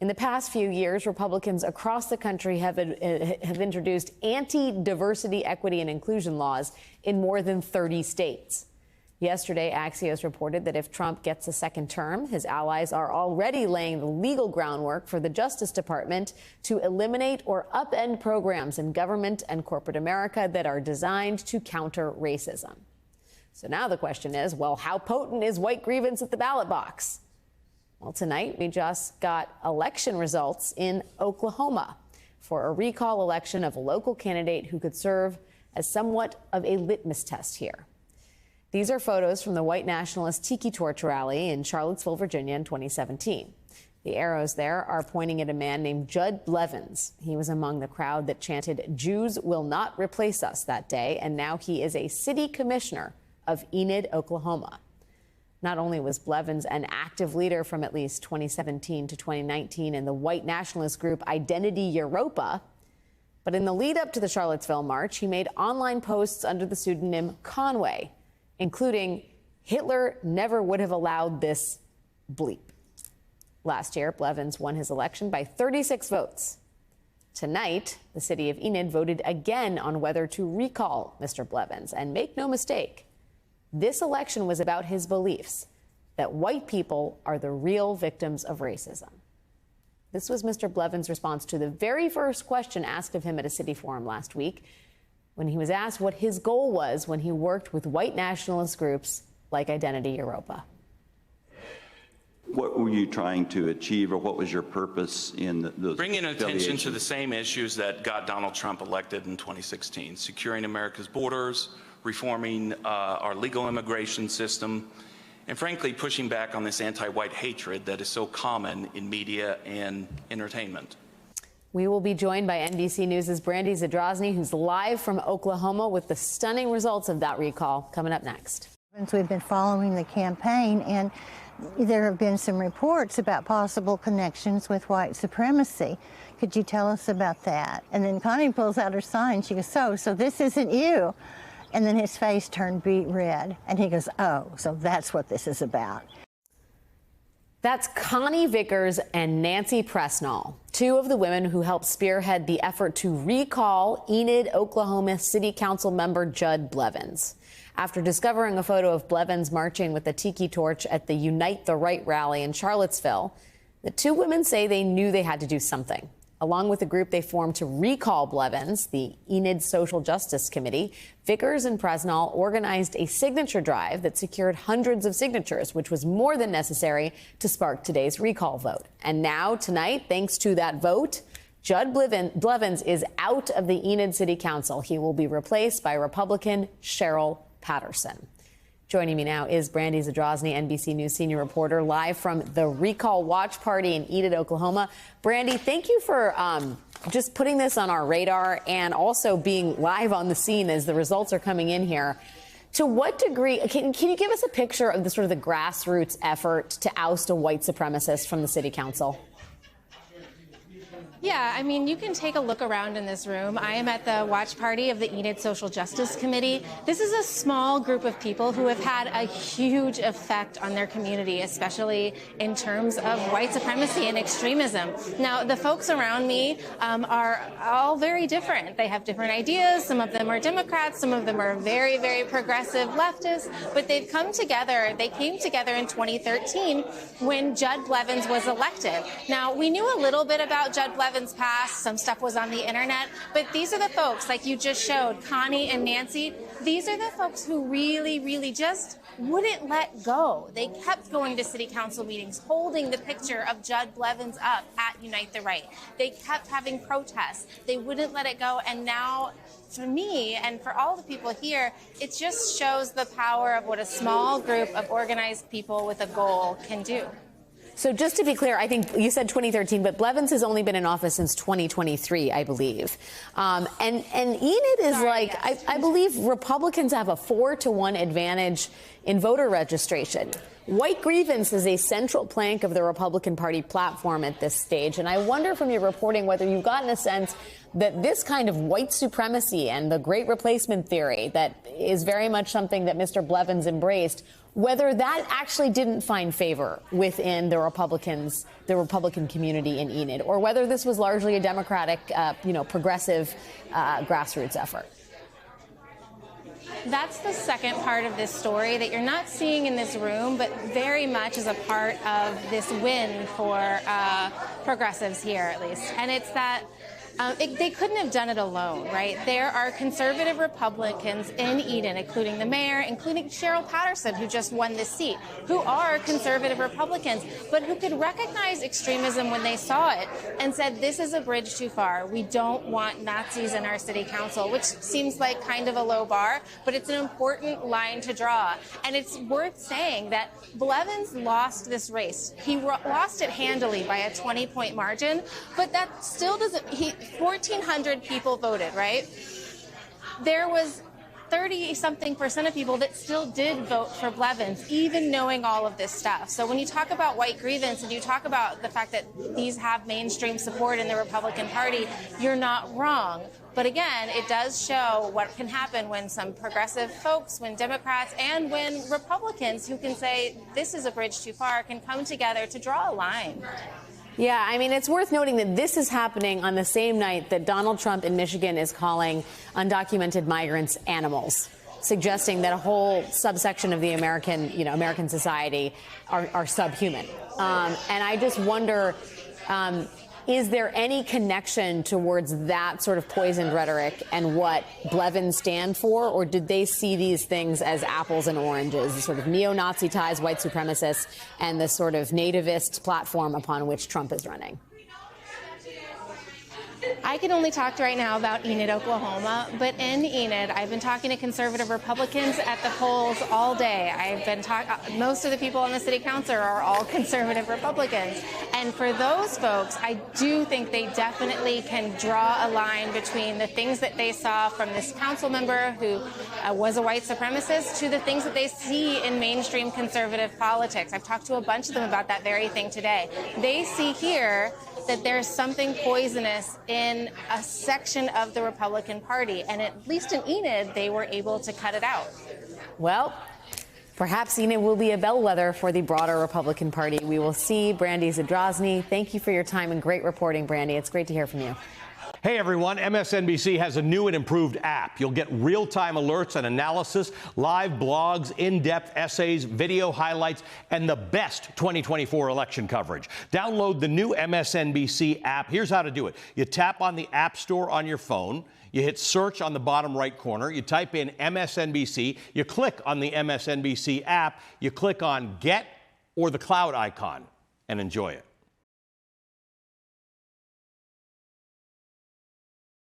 In the past few years, Republicans across the country have introduced anti-diversity, equity, and inclusion laws in more than 30 states. Yesterday, Axios reported that if Trump gets a second term, his allies are already laying the legal groundwork for the Justice Department to eliminate or upend programs in government and corporate America that are designed to counter racism. So now the question is, well, how potent is white grievance at the ballot box? Well, tonight we just got election results in Oklahoma for a recall election of a local candidate who could serve as somewhat of a litmus test here. These are photos from the white nationalist Tiki Torch rally in Charlottesville, Virginia in 2017. The arrows there are pointing at a man named Judd Blevins. He was among the crowd that chanted, "Jews will not replace us," that day, and now he is a city commissioner of Enid, Oklahoma. Not only was Blevins an active leader from at least 2017 to 2019 in the white nationalist group Identity Europa, but in the lead up to the Charlottesville march, he made online posts under the pseudonym Conway, including "Hitler never would have allowed this bleep." Last year, Blevins won his election by 36 votes. Tonight, the city of Enid voted again on whether to recall Mr. Blevins. And make no mistake, this election was about his beliefs that white people are the real victims of racism. This was Mr. Blevins' response to the very first question asked of him at a city forum last week, when he was asked what his goal was when he worked with white nationalist groups like Identity Europa. What were you trying to achieve, or what was your purpose in those? Bringing attention to the same issues that got Donald Trump elected in 2016, securing America's borders, reforming our legal immigration system, and frankly, pushing back on this anti-white hatred that is so common in media and entertainment. We will be joined by NBC News' Brandy Zadrozny, who's live from Oklahoma with the stunning results of that recall, coming up next. We've been following the campaign, and there have been some reports about possible connections with white supremacy. Could you tell us about that? And then Connie pulls out her sign. She goes, so this isn't you. And then his face turned beet red, and he goes, oh, so that's what this is about. That's Connie Vickers and Nancy Presnall, two of the women who helped spearhead the effort to recall Enid, Oklahoma City Council member Judd Blevins. After discovering a photo of Blevins marching with the Tiki Torch at the Unite the Right rally in Charlottesville, the two women say they knew they had to do something. Along with the group they formed to recall Blevins, the Enid Social Justice Committee, Vickers and Presnall organized a signature drive that secured hundreds of signatures, which was more than necessary to spark today's recall vote. And now, tonight, thanks to that vote, Judd Blevins is out of the Enid City Council. He will be replaced by Republican Cheryl Patterson. Joining me now is Brandy Zadrozny, NBC News senior reporter, live from the recall watch party in Enid, Oklahoma. Brandy, thank you for just putting this on our radar and also being live on the scene as the results are coming in here. To what degree, can you give us a picture of the sort of the grassroots effort to oust a white supremacist from the city council? Yeah, I mean, you can take a look around in this room. I am at the watch party of the Enid Social Justice Committee. This is a small group of people who have had a huge effect on their community, especially in terms of white supremacy and extremism. Now, the folks around me are all very different. They have different ideas. Some of them are Democrats. Some of them are very, very progressive leftists. But they've come together. They came together in 2013 when Judd Blevins was elected. Now, we knew a little bit about Judd Blevins past. Some stuff was on the internet, but these are the folks, like you just showed, Connie and Nancy. These are the folks who really just wouldn't let go. They kept going to city council meetings, holding the picture of Judd Blevins up at Unite the Right. They kept having protests. They wouldn't let it go. And now, for me and for all the people here, it just shows the power of what a small group of organized people with a goal can do. So just to be clear, I think you said 2013, but Blevins has only been in office since 2023, I believe. And Enid is I believe Republicans have a 4-to-1 advantage in voter registration. White grievance is a central plank of the Republican Party platform at this stage. And I wonder from your reporting whether you've gotten a sense that this kind of white supremacy and the great replacement theory that is very much something that Mr. Blevins embraced, whether that actually didn't find favor within the Republican community in Enid, or whether this was largely a Democratic, progressive grassroots effort. That's the second part of this story that you're not seeing in this room, but very much is a part of this win for progressives here, at least. And it's that they couldn't have done it alone, right? There are conservative Republicans in Eden, including the mayor, including Cheryl Patterson, who just won this seat, who are conservative Republicans, but who could recognize extremism when they saw it and said, this is a bridge too far. We don't want Nazis in our city council, which seems like kind of a low bar, but it's an important line to draw. And it's worth saying that Blevins lost this race. He lost it handily by a 20-point margin, but that still doesn't... 1,400 people voted, right? There was 30-something% of people that still did vote for Blevins, even knowing all of this stuff. So when you talk about white grievance and you talk about the fact that these have mainstream support in the Republican Party, you're not wrong. But again, it does show what can happen when some progressive folks, when Democrats, and when Republicans who can say this is a bridge too far can come together to draw a line. Yeah, I mean, it's worth noting that this is happening on the same night that Donald Trump in Michigan is calling undocumented migrants animals, suggesting that a whole subsection of the American society are subhuman. And I just wonder, is there any connection towards that sort of poisoned rhetoric and what Blevins stand for? Or did they see these things as apples and oranges, the sort of neo-Nazi ties, white supremacists, and the sort of nativist platform upon which Trump is running? I can only talk right now about Enid, Oklahoma, but in Enid, I've been talking to conservative Republicans at the polls all day. I've been most of the people on the city council are all conservative Republicans. And for those folks, I do think they definitely can draw a line between the things that they saw from this council member who was a white supremacist to the things that they see in mainstream conservative politics. I've talked to a bunch of them about that very thing today. They see here that there's something poisonous in a section of the Republican Party. And at least in Enid, they were able to cut it out. Well, perhaps Enid will be a bellwether for the broader Republican Party. We will see. Brandy Zadrozny, thank you for your time and great reporting, Brandy. It's great to hear from you. Hey everyone, MSNBC has a new and improved app. You'll get real-time alerts and analysis, live blogs, in-depth essays, video highlights, and the best 2024 election coverage. Download the new MSNBC app. Here's how to do it. You tap on the App Store on your phone. You hit search on the bottom right corner. You type in MSNBC. You click on the MSNBC app. You click on Get or the cloud icon and enjoy it.